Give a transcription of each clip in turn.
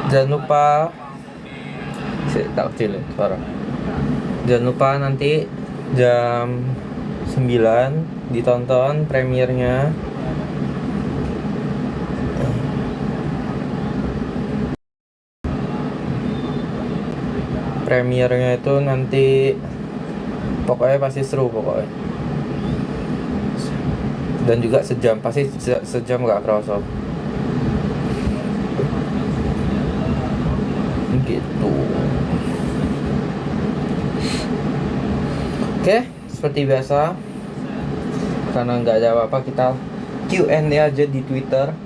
Jangan lupa tak kecilin suara. Jangan lupa nanti jam 9 ditonton premiernya. Premiernya itu nanti pokoknya pasti seru pokoknya. Dan juga sejam, pasti sejam gak kerasa. Gitu. Oke, seperti biasa, karena nggak ada apa-apa, kita Q&A aja di Twitter.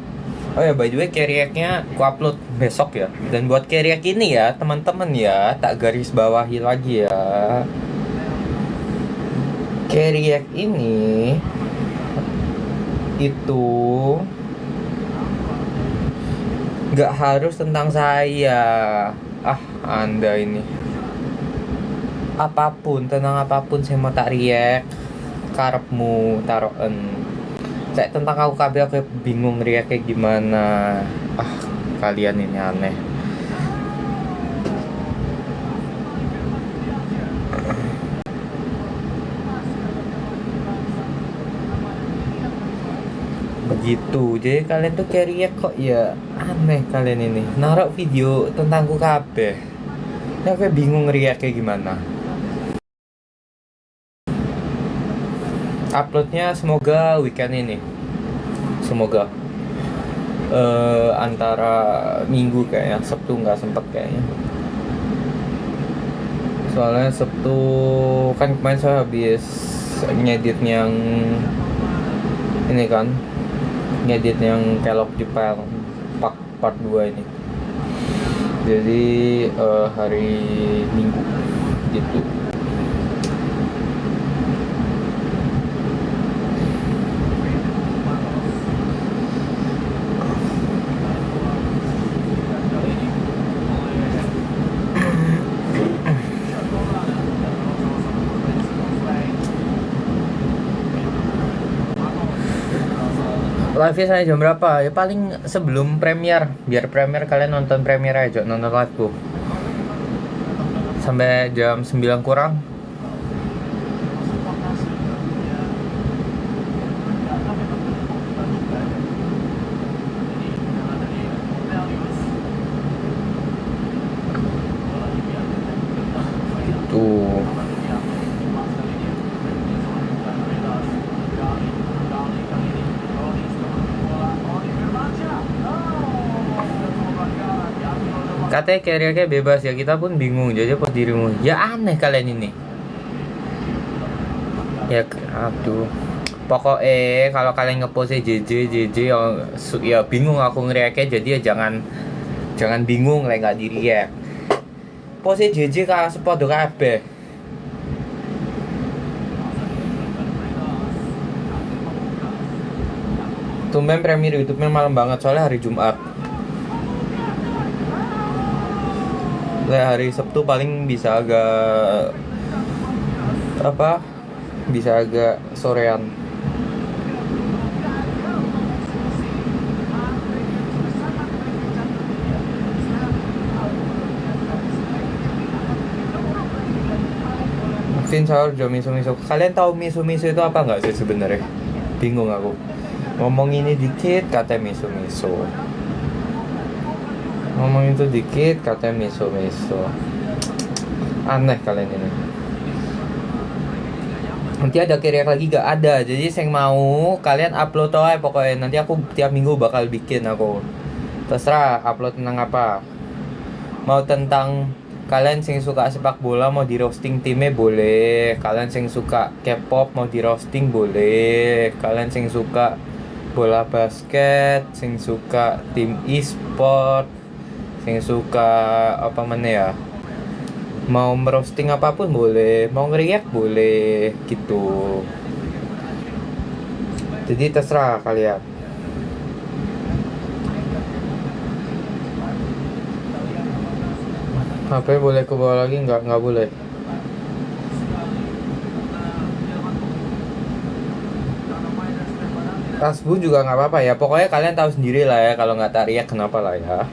Oh ya, by the way, Keriaknya aku upload besok ya. Dan buat Keriak ini ya, teman-teman ya, tak garis bawahi lagi ya. Keriak ini itu nggak harus tentang saya. Anda ini apapun, tentang apapun saya mau tak riak, karepmu taroen. Saya tentang aku kabeh aku bingung riak kayak gimana. Kalian ini aneh. Begitu, jadi kalian tuh kayak riak kok ya, aneh kalian ini. Naruh video tentangku kabeh. Ya aku bingung riak kayak gimana. Uploadnya semoga weekend ini. Semoga antara minggu kayaknya, Sabtu nggak sempet kayaknya. Soalnya Sabtu kan kemarin saya habis ngedit yang ini kan, ngedit yang Kelok Jepang part 2 ini. Jadi hari Minggu gitu. Live saya jam berapa? Ya paling sebelum premier. Biar premier kalian nonton premier aja, nonton liveku. Sampai jam 9 kurang. Tuh. Katanya Keriaknya bebas ya, kita pun bingung. Jadi pas dirimu, ya aneh kalian ini. Ya aduh. Pokoknya kalau kalian ngepost JJ ya bingung aku ngeriaknya, jadi ya jangan bingung lah nggak diriak. Post JJ kalau sepodo kabeh. Tumben premier YouTube-nya malam banget soalnya hari Jumat. Hari Sabtu paling bisa agak bisa agak sorean. Mungkin sahur jam miso-miso. Kalian tahu miso-miso itu apa nggak sih sebenarnya? Bingung aku. Ngomong ini dikit katanya miso-miso. Ngomong itu dikit katanya miso-miso. Aneh kalian ini. Nanti ada kiriak lagi gak ada. Jadi saya mau kalian upload aja pokoknya. Nanti aku tiap minggu bakal bikin aku. Terserah upload tentang apa. Mau tentang kalian yang suka sepak bola mau di roasting timnya boleh. Kalian yang suka K-pop mau di roasting boleh. Kalian yang suka bola basket, yang suka tim e-sport, yang suka apa mana ya, mau merosting apapun boleh, mau ngeriak boleh gitu. Jadi terserah kalian. HP boleh ke bawah lagi nggak boleh. Tasbu juga nggak apa-apa ya. Pokoknya kalian tahu sendiri lah ya kalau nggak tak riak kenapa lah ya.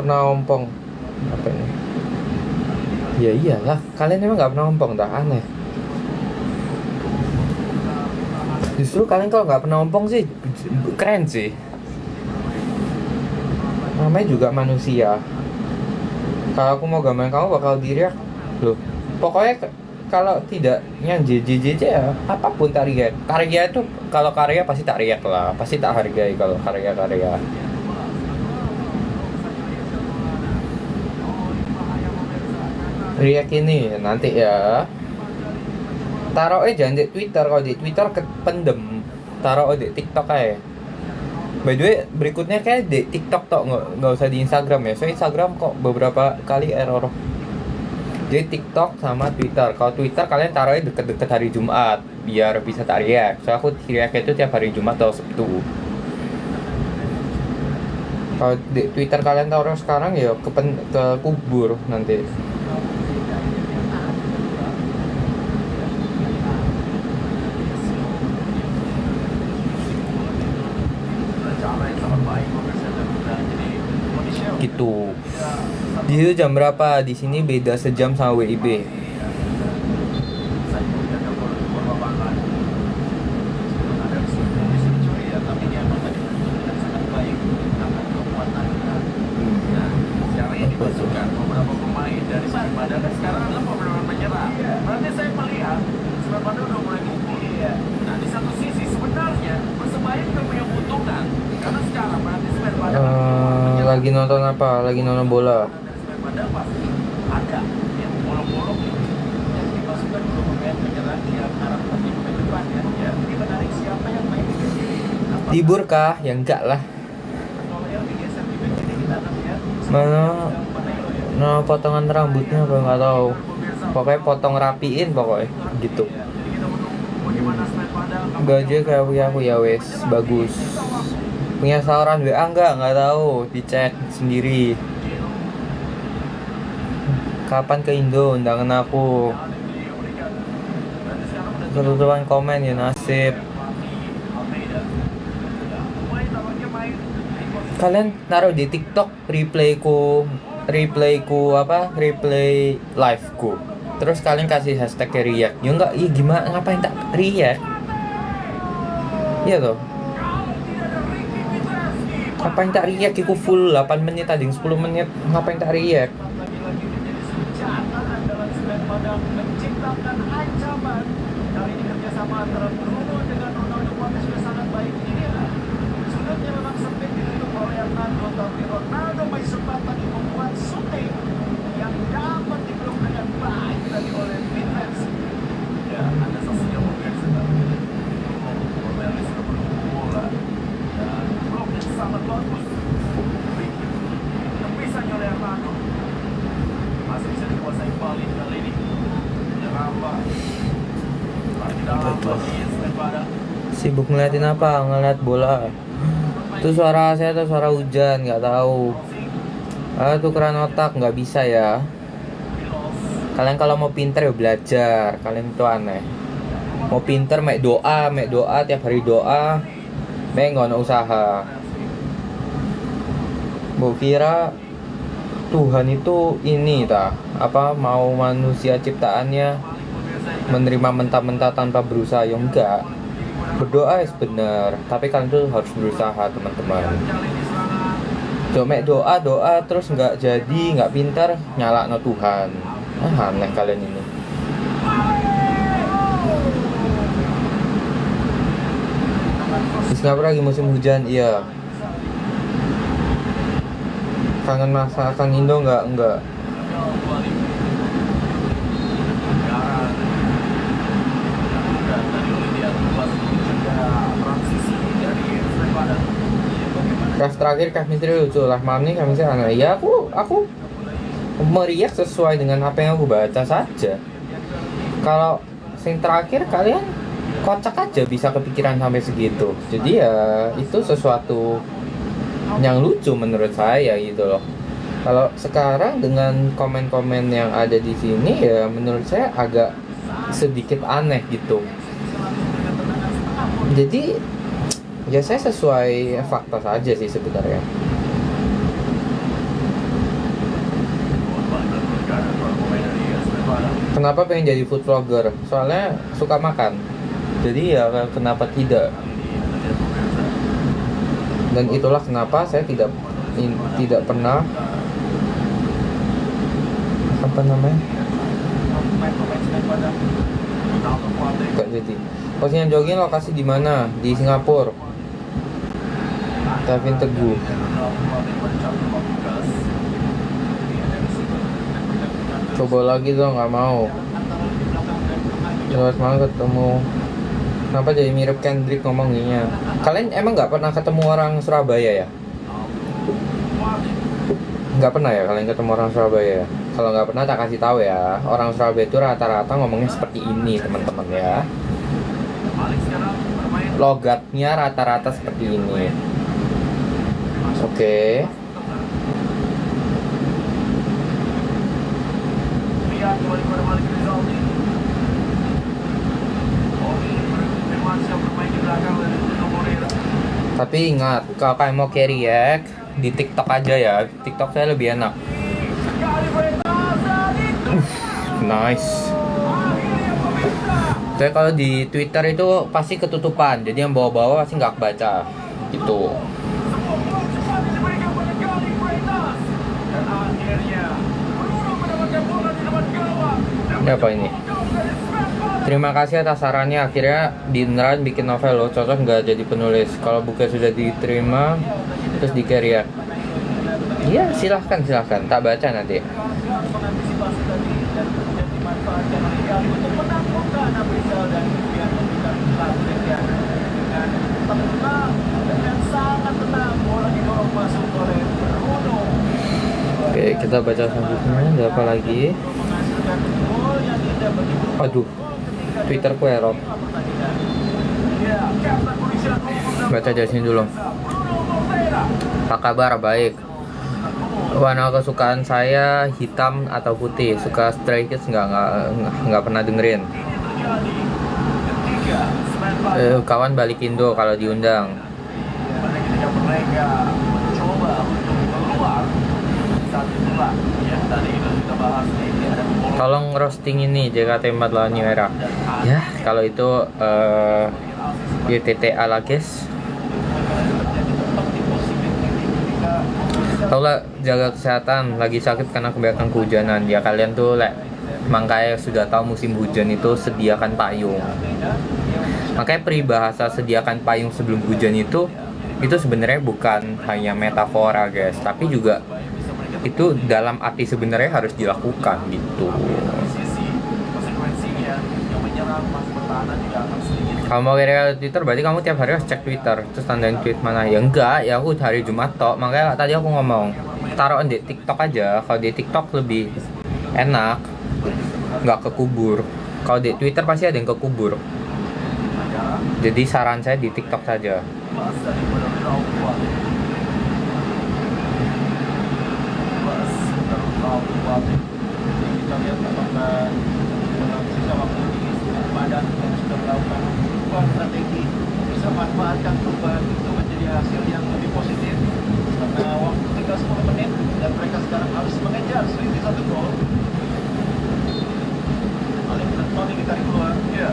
pernah ompong. Apa ini? Ya iyalah, kalian emang nggak pernah ompong, dah aneh. Justru kalian kalau nggak pernah ompong sih keren sih. Namanya juga manusia. Kalau aku mau gambarin kamu bakal diriak loh. Pokoknya kalau tidak yang JJJ ya apapun tak react. Karya itu kalau karya pasti tak react lah, pasti tak hargai kalau karya-karya. React ini nanti ya. Taruh jangan di Twitter, kalau di Twitter kependem. Taruh di TikTok aja. By the way, berikutnya kayak di TikTok tok, nggak usah di Instagram ya. So Instagram kok beberapa kali error. Jadi TikTok sama Twitter. Kalau Twitter kalian taruhnya deket-deket hari Jumat biar bisa tak react. So aku react itu tiap hari Jumat atau Sabtu. Kalau di Twitter kalian taruh sekarang ya ke kubur nanti. Gitu. Di situ jam berapa? Di sini beda sejam sama WIB. Beberapa pemain dari Padang sekarang adalah pemain menyerang. Berarti saya melihat Padang udah mulai kumpul. Nah di satu sisi sebenarnya Persebaya juga punya keuntungan karena sekarang berarti Padang lagi nonton apa? Lagi nonton bola. Padang pasti ada yang bolong-bolong yang dimasukkan ke pemain menyerang yang arah pemain depan ya. Ya ini menarik siapa yang main di sini. Tibur kah? Ya enggak lah. Kalau yang digeser di back kiri kita akan lihat Mana potongan rambutnya apa nggak tahu. Pokoknya potong rapiin pokoknya gitu. Gaji kayak aku ya wes bagus. Punya saluran WA nggak tahu, dicek sendiri. Kapan ke Indo undangan aku? Ketutupan komen ya nasib. Kalian naruh di TikTok replay live ku. Terus kalian kasih hashtag react. Ya enggak, iya gimana ngapain tak react? Iya toh. Ngapain tak react? Iku full 8 menit tadi 10 menit. Ngapain tak react? menciptakan ancaman. Kali ini kerjasama antara Bruno dengan Ronaldo Martinez sudah sangat baik. Inilah sudutnya memang sempit ditutup oleh Hernando, tapi Ronaldo kesempatan membuat shooting yang dapat diblok dengan baik tadi oleh Vinicius. Ya, ada saksinya pemirsa. Morales sudah menunggu bola dan blok yang sangat bagus. Tempisannya oleh Hernando masih bisa dikuasai Bali kali ini. Sibuk ngeliatin apa? Ngeliat bola. Itu suara saya atau suara hujan? Nggak tahu. Tukeran otak nggak bisa ya. Kalian kalau mau pinter ya belajar. Kalian itu aneh. Mau pinter mek doa tiap hari doa. Mek nggak usaha. Bu kira Tuhan itu ini tak apa mau manusia ciptaannya menerima mentah-mentah tanpa berusaha? Ya enggak, berdoa ya benar, tapi kalian tuh harus berusaha teman-teman. Cuma doa terus nggak jadi, nggak pintar, nyala no Tuhan. Aneh kalian ini. Di Singapura lagi musim hujan, iya. Kangen masakan Indo enggak. Draft terakhir chemistry lucu lah, malam ini chemistry aneh. Ya aku meriak sesuai dengan apa yang aku baca saja. Kalau yang terakhir kalian kocak aja bisa kepikiran sampai segitu. Jadi ya itu sesuatu yang lucu menurut saya gitu loh. Kalau sekarang dengan komen-komen yang ada di sini ya menurut saya agak sedikit aneh gitu. Jadi ya saya sesuai fakta saja sih sebenarnya. Kenapa pengen jadi food vlogger? Soalnya suka makan. Jadi ya kenapa tidak? Dan itulah kenapa saya tidak pernah apa namanya? Gak jadi. Postingan jogging lokasi di mana? Di Singapura. Kevin Teguh. Coba lagi dong, nggak mau. Terus mau ketemu. Kenapa jadi mirip Kendrick ngomonginnya? Kalian emang nggak pernah ketemu orang Surabaya ya? Nggak pernah ya kalian ketemu orang Surabaya ya? Kalau nggak pernah tak kasih tahu ya. Orang Surabaya itu rata-rata ngomongnya seperti ini teman-teman ya. Logatnya rata-rata seperti ini. Oke. Tapi ingat, kalau kalian mau carry ya, di TikTok aja ya. TikTok saya lebih enak. Nice. Tapi kalau di Twitter itu pasti ketutupan, jadi yang bawa-bawa pasti nggak kebaca. Gitu. Ini apa ini? Terima kasih atas sarannya. Akhirnya beneran bikin novel loh. Cocok nggak jadi penulis? Kalau buku sudah diterima, terus di carry ya? Iya, silahkan. Tak baca nanti. Oke, kita baca selanjutnya. Ada apa lagi? Aduh, Twitterku error. Baca dari sini dulu. Apa kabar? Baik. Warna kesukaan saya hitam atau putih. Suka Stray Kids nggak pernah dengerin. Kawan balik Indo kalau diundang. Tolong roasting ini JKT48 lawan New Era. Ya, kalau itu YTTA lah guys. Tau lah, jaga kesehatan. Lagi sakit karena kebanyakan kehujanan. Ya kalian tuh makanya sudah tahu musim hujan itu sediakan payung. Makanya peribahasa sediakan payung sebelum hujan itu sebenarnya bukan hanya metafora guys, tapi juga itu dalam arti sebenarnya harus dilakukan gitu. Kalau mau kira Twitter berarti kamu tiap hari harus cek Twitter terus tandain tweet mana. Ya enggak, ya aku hari Jumat tok. Makanya tadi aku ngomong taruh di TikTok aja. Kalau di TikTok lebih enak, nggak kekubur. Kalau di Twitter pasti ada yang kekubur. Jadi saran saya di TikTok saja. Kita lihat apakah dalam sisa waktu ini badan yang sudah melakukan perubahan strategi bisa manfaatkan perubahan itu menjadi hasil yang lebih positif karena waktu tinggal 10 menit dan mereka sekarang harus mengejar selisih 1 gol. Paling kita keluar ya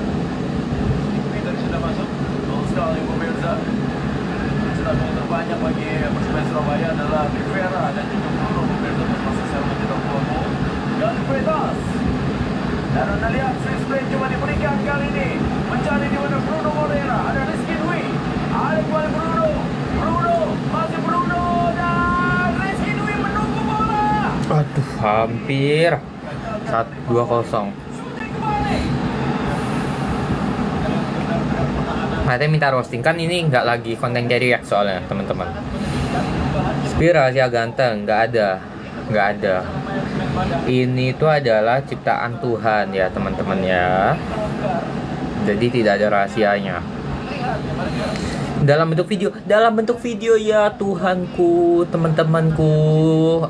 tadi sudah masuk gol sekali pemirsa. Yang terbanyak bagi Persebaya Surabaya adalah Rivera dan juga Bruno pemirsa masih sama mencetak gol. Galvetas. Dan anda lihat free play cuma diberikan kali ini. Mencari di mana Bruno Moreira. Ada Rizky Dwi. Ada kembali Bruno. Masih Bruno dan Rizky Dwi menunggu bola. Aduh, hampir 2-0. Nanti minta roasting kan ini nggak lagi konten react soalnya teman-teman. Spira rahasia ganteng nggak ada. Ini itu adalah ciptaan Tuhan ya teman-teman ya. Jadi tidak ada rahasianya. Dalam bentuk video ya Tuhanku, teman-temanku.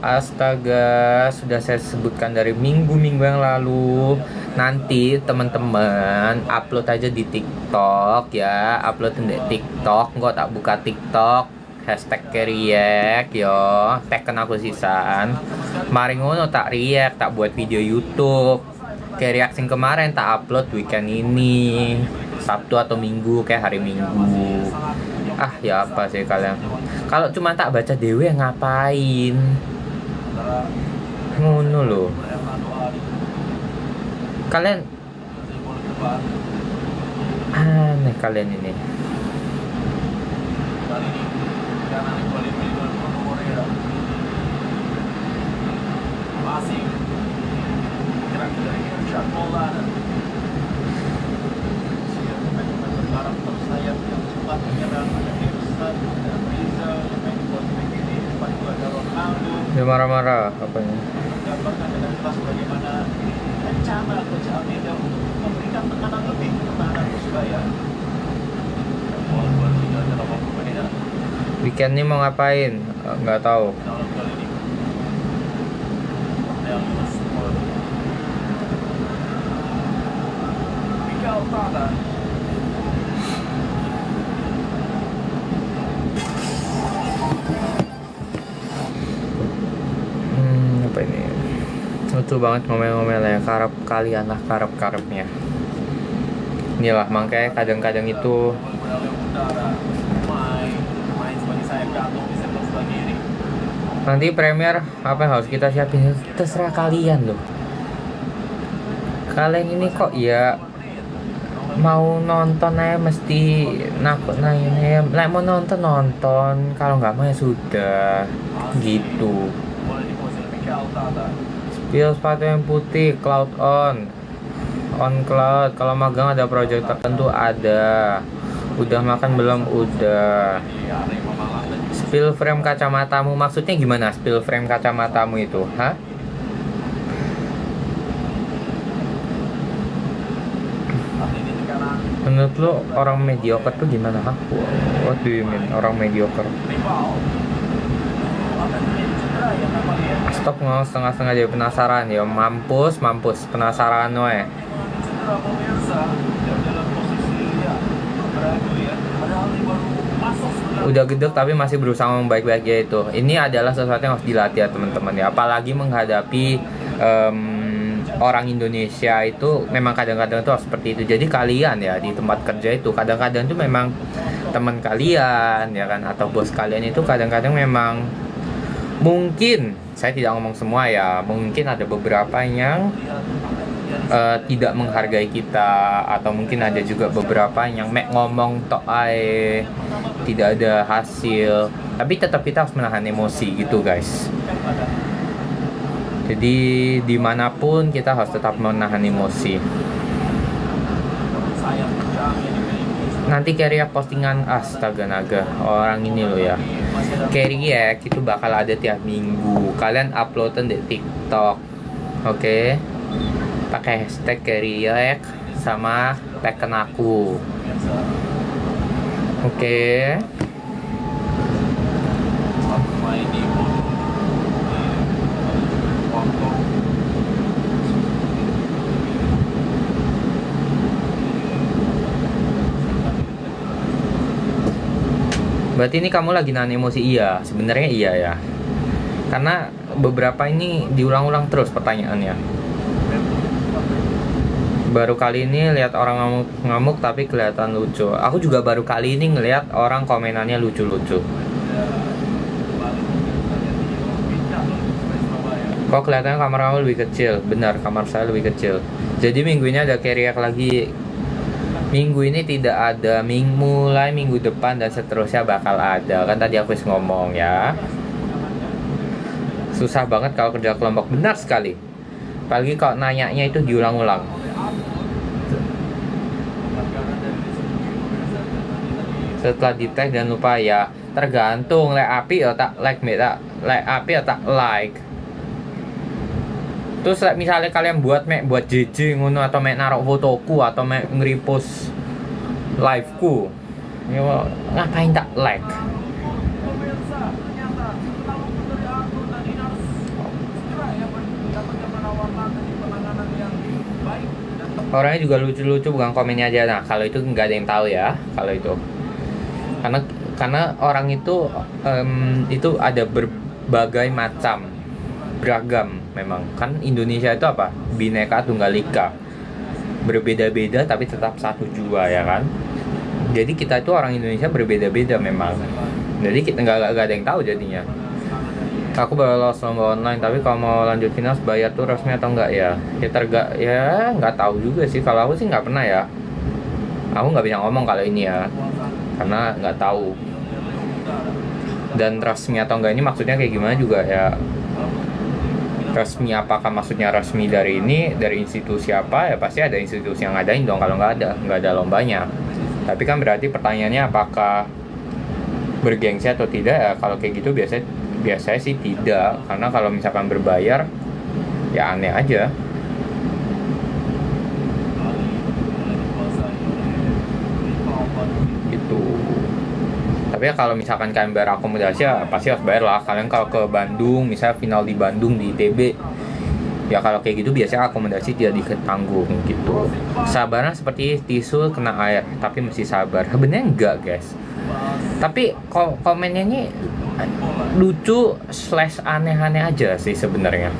Astaga, sudah saya sebutkan dari minggu-minggu yang lalu. Nanti teman-teman upload aja di TikTok ya, upload di TikTok. Enggak tak buka TikTok #react yo, tagkan aku sisan. Mari ngono tak react, tak buat video YouTube. kayak reaksi kemarin tak upload weekend ini, Sabtu atau Minggu, kayak hari Minggu. Ah ya apa sih kalian? Kalau cuma tak baca dewe ngapain? Ngono loh. Kalian aneh kalian ini. Masih gerak dari Irsyad Maulana. Berharap terus sayap yang cepat menyerang ada Irsyad dan Rizal yang main di posisi kiri, depan juga ada Ronaldo. Dia marah-marah apanya? Gambarkan dengan jelas bagaimana rencana Coach Almeida untuk memberikan tekanan lebih ke pertahanan Persebaya. Bola 2-3 dalam waktu berbeda. Weekend ini mau ngapain? Nggak tahu. Dalam kali ini. Yang Mikael Tata. Apa ini? Lucu banget ngomel-ngomelnya, karep kalian lah karep-karepnya. Inilah makanya kadang-kadang itu nanti Premier apa yang harus kita siapin terserah kalian loh. Kalian ini kok ya mau nonton aja mesti nakut-nakin ya. Like mau nonton, kalau nggak mau ya sudah gitu. Spill sepatu yang putih, cloud on cloud. Kalau magang ada project tertentu ada. Udah makan belum? Udah. Spill frame kacamatamu maksudnya gimana? Spill frame kacamatamu itu, hah? Menurut lo orang mediocre tuh gimana, hah? What do you mean orang mediocre? Stop ngomong setengah-setengah jadi penasaran ya. Mampus penasaran we. Udah gedek tapi masih berusaha ngomong baik-baik ya itu. Ini adalah sesuatu yang harus dilatih ya teman-teman ya. Apalagi menghadapi orang Indonesia itu memang kadang-kadang tuh harus seperti itu. Jadi kalian ya di tempat kerja itu kadang-kadang tuh memang teman kalian ya kan atau bos kalian itu kadang-kadang memang mungkin saya tidak ngomong semua ya, mungkin ada beberapa yang tidak menghargai kita atau mungkin ada juga beberapa yang ngomong tok ae tidak ada hasil, tapi tetap kita harus menahan emosi gitu guys. Jadi dimanapun kita harus tetap menahan emosi. Nanti Keriak postingan astaga naga orang ini loh ya. Keriak itu bakal ada tiap minggu. Kalian uploadin di TikTok, oke? Pakai hashtag Keriak sama tagkan aku, oke? Berarti ini kamu lagi nahan emosi? Iya, sebenarnya iya ya. Karena beberapa ini diulang-ulang terus pertanyaannya. Baru kali ini lihat orang ngamuk tapi kelihatan lucu. Aku juga baru kali ini ngelihat orang komenannya lucu-lucu. Kok kelihatannya kamar kamu lebih kecil? Benar, kamar saya lebih kecil. Jadi minggu ini ada Keriak lagi. Minggu ini tidak ada, mulai minggu depan dan seterusnya bakal ada. Kan tadi aku ngomong ya. Susah banget kalau kerja kelompok, benar sekali. Apalagi kalau nanyanya itu diulang-ulang. Setelah di tag dan lupa ya, tergantung like api atau tak like, like api atau tak like. Terus misalnya kalian buat JJ ngono atau naruh fotoku atau nge-repost live-ku, ya ngapain tak like? Orangnya juga lucu-lucu, bukan komennya aja. Nah, kalau itu nggak ada yang tahu ya, kalau itu. Karena orang itu ada berbagai macam, beragam. memang. Kan Indonesia itu apa? Bhinneka Tunggal Ika. Berbeda-beda tapi tetap satu jua ya kan. Jadi kita itu orang Indonesia berbeda-beda memang. Jadi kita nggak ada yang tahu jadinya. Aku baru lolos lomba online, tapi kalau mau lanjut final bayar tuh resmi atau enggak ya? Ya nggak tahu juga sih. Kalau aku sih nggak pernah ya. Aku nggak bisa ngomong kalau ini ya, karena nggak tahu. Dan resmi atau enggak ini maksudnya kayak gimana juga ya? Resmi apakah maksudnya resmi dari ini, dari institusi apa? Ya pasti ada institusi yang ngadain dong. Kalau nggak ada lombanya. Tapi kan berarti pertanyaannya apakah bergengsi atau tidak ya? Kalau kayak gitu biasanya sih tidak, karena kalau misalkan berbayar ya aneh aja gitu. Tapi ya kalau misalkan kalian bayar akomodasi ya pasti harus bayar lah. Kalian kalau ke Bandung, misalnya final di Bandung di ITB, ya kalau kayak gitu biasanya akomodasi tidak ditanggung gitu. Sabarnya seperti tisu kena air, tapi mesti sabar. Sebenarnya enggak guys, tapi komennya ini lucu / aneh-aneh aja sih sebenarnya.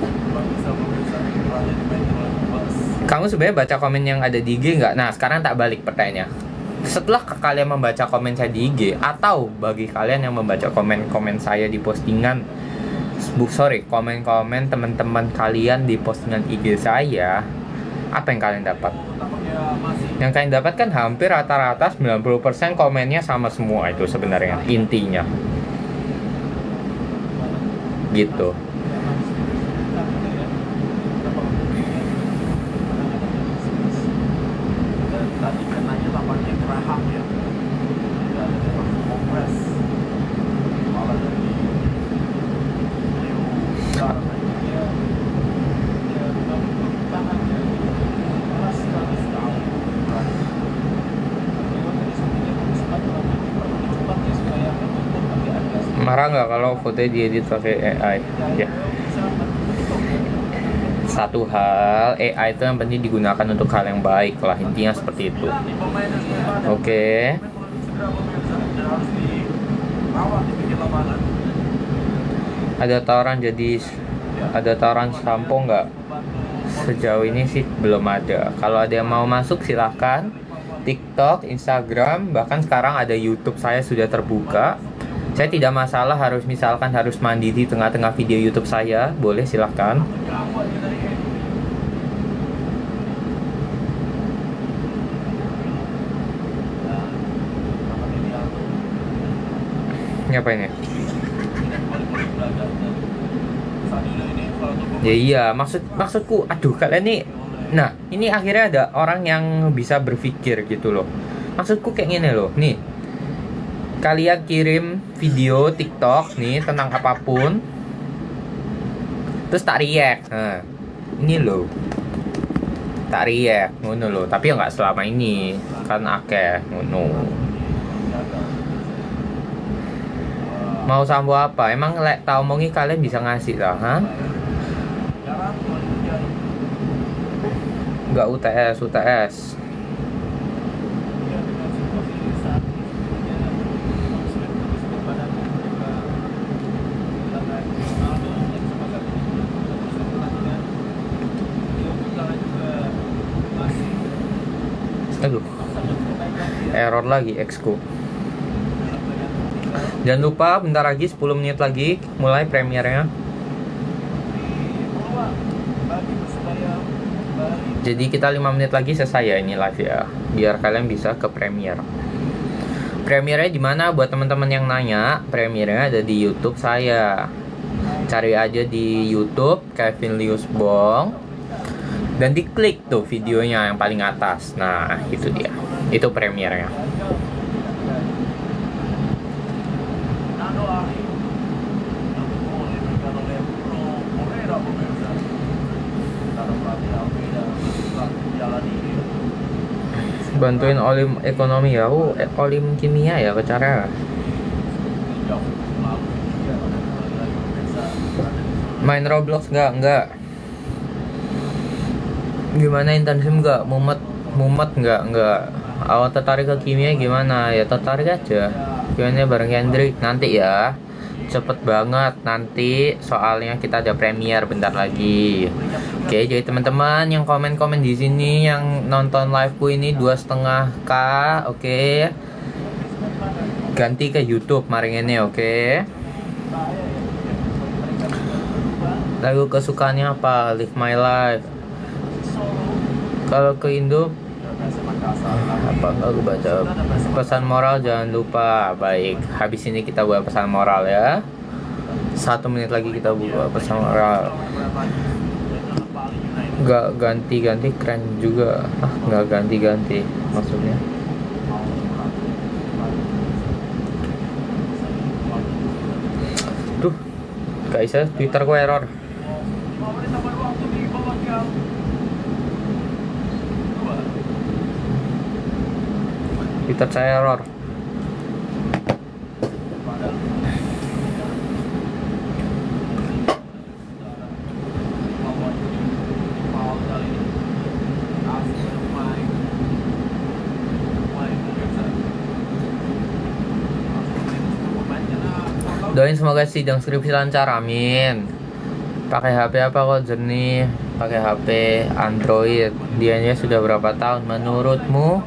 Kamu sebenarnya baca komen yang ada di IG nggak? Nah sekarang tak balik pertanyaannya. Setelah kalian membaca komen saya di IG, atau bagi kalian yang membaca komen-komen saya di postingan, komen-komen teman-teman kalian di postingan IG saya, apa yang kalian dapat? Yang kalian dapat kan hampir rata-rata 90% komennya sama semua itu sebenarnya intinya. Gitu. Tadi kenanya tampaknya geraham ya. Kongres. Malah dari Marah nggak kalau fotonya diedit pakai AI? Ya. Satu hal, AI itu yang penting digunakan untuk hal yang baik lah, intinya seperti itu. Oke. Ada tawaran sampo nggak? Sejauh ini sih belum ada. Kalau ada yang mau masuk silahkan. TikTok, Instagram, bahkan sekarang ada YouTube saya sudah terbuka. Saya tidak masalah harus mandi di tengah-tengah video YouTube saya, boleh silahkan. Ngapain ya? Ya iya, maksudku, aduh kalian nih. Nah, ini akhirnya ada orang yang bisa berpikir gitu loh. Maksudku kayak gini loh, nih. Kalian kirim video TikTok nih tentang apapun, terus tak react. Nah, ini loh, tak react, ngono loh. Tapi ya nggak selama ini, kan akeh ngono. Mau sambo apa? Emang tak omongi kalian bisa ngasih lah, ha? Nggak UTS. Aduh, error lagi Xku. Jangan lupa bentar lagi 10 menit lagi mulai premiernya. Jadi kita 5 menit lagi selesai ya ini live ya, biar kalian bisa ke premier. Premiernya di mana buat teman-teman yang nanya? Premiernya ada di YouTube saya. Cari aja di YouTube Kevin Liusbong dan diklik tuh videonya yang paling atas. Nah, itu dia. Itu premiernya. Bantuin olim ekonomi ya, olim kimia ya cara. Main Roblox enggak. Gimana intensif enggak? Mumet enggak. Awal tertarik ke kimia gimana? Ya tertarik aja. Gimana bareng Hendrik nanti ya. cepet banget nanti, soalnya kita ada premiere bentar lagi. Oke, jadi teman-teman yang komen-komen di sini, yang nonton liveku ini 2,5K, oke, ganti ke YouTube maring ini, oke. Lagu kesukaannya apa? Live My Life. Kalau ke Indo apa aku baca pesan moral, jangan lupa. Baik, habis ini kita buat pesan moral ya. 1 menit lagi kita buat pesan moral. Nggak ganti-ganti keren juga. Nggak ganti-ganti maksudnya. Tuh, gak bisa, Twitter gue error. Twitter saya error. Doain semoga sidang skripsi lancar, amin. Pakai HP apa kok jernih? Pakai HP Android. Dianya sudah berapa tahun menurutmu?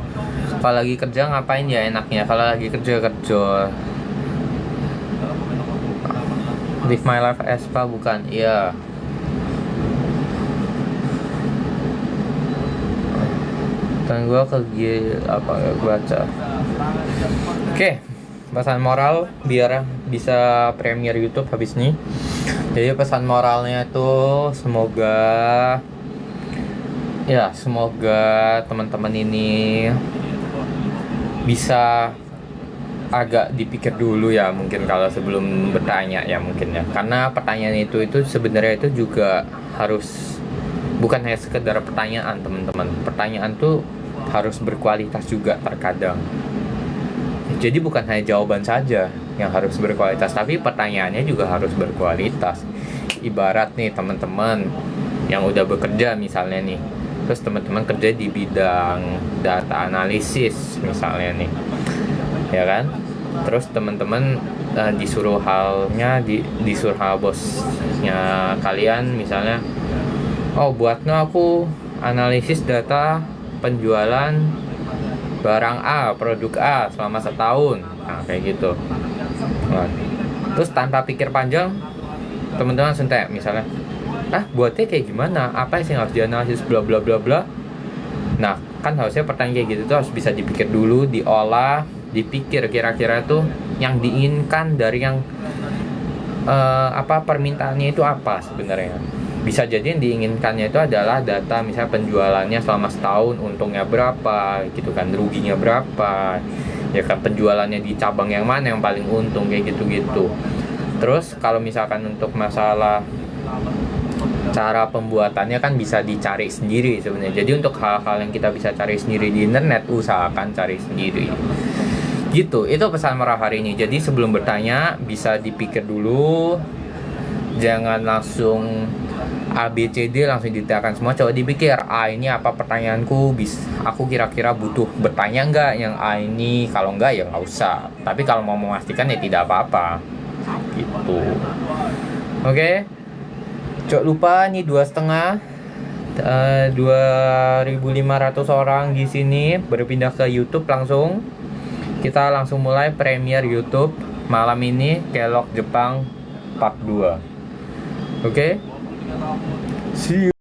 Kalau lagi kerja ngapain ya enaknya? Kalau lagi kerja. Live My Life Espa bukan? Iya. Kan gua apa baca. Oke. Pesan moral biar bisa premiere YouTube habis ini. Jadi pesan moralnya itu semoga teman-teman ini bisa agak dipikir dulu ya, mungkin kalau sebelum bertanya ya, mungkin ya, karena pertanyaan itu sebenarnya itu juga harus, bukan hanya sekedar pertanyaan teman-teman. Pertanyaan tuh harus berkualitas juga terkadang. Jadi bukan hanya jawaban saja yang harus berkualitas, tapi pertanyaannya juga harus berkualitas. Ibarat nih teman-teman yang udah bekerja misalnya nih, terus teman-teman kerja di bidang data analisis misalnya nih, ya kan? Terus teman-teman disuruh hal bosnya kalian misalnya, oh buatnya aku analisis data penjualan barang A, produk A selama setahun, nah kayak gitu. Nah, terus tanpa pikir panjang, teman-teman langsung tanya misalnya, buatnya kayak gimana? Apa sih yang harus dianalisis? Bla bla bla bla. Nah, kan harusnya pertanyaan kayak gitu tuh harus bisa dipikir dulu, diolah, dipikir kira-kira tuh yang diinginkan dari yang permintaannya itu apa sebenarnya. Bisa jadi yang diinginkannya itu adalah data misalnya penjualannya selama setahun, untungnya berapa gitu kan, ruginya berapa ya kan, penjualannya di cabang yang mana yang paling untung, kayak gitu-gitu. Terus kalau misalkan untuk masalah cara pembuatannya kan bisa dicari sendiri sebenarnya. Jadi untuk hal-hal yang kita bisa cari sendiri di internet, usahakan cari sendiri gitu. Itu pesan moral hari ini. Jadi sebelum bertanya bisa dipikir dulu, jangan langsung ABCD langsung ditanyakan semua. Coba dipikir, ini apa pertanyaanku, aku kira-kira butuh bertanya nggak yang ini. Kalau nggak ya nggak usah, tapi kalau mau memastikan ya tidak apa-apa gitu. Oke. Jangan lupa nih 2,5 2.500 orang di sini berpindah ke YouTube langsung. Kita langsung mulai premiere YouTube malam ini, Kelok Jepang Part 2. Oke? See you.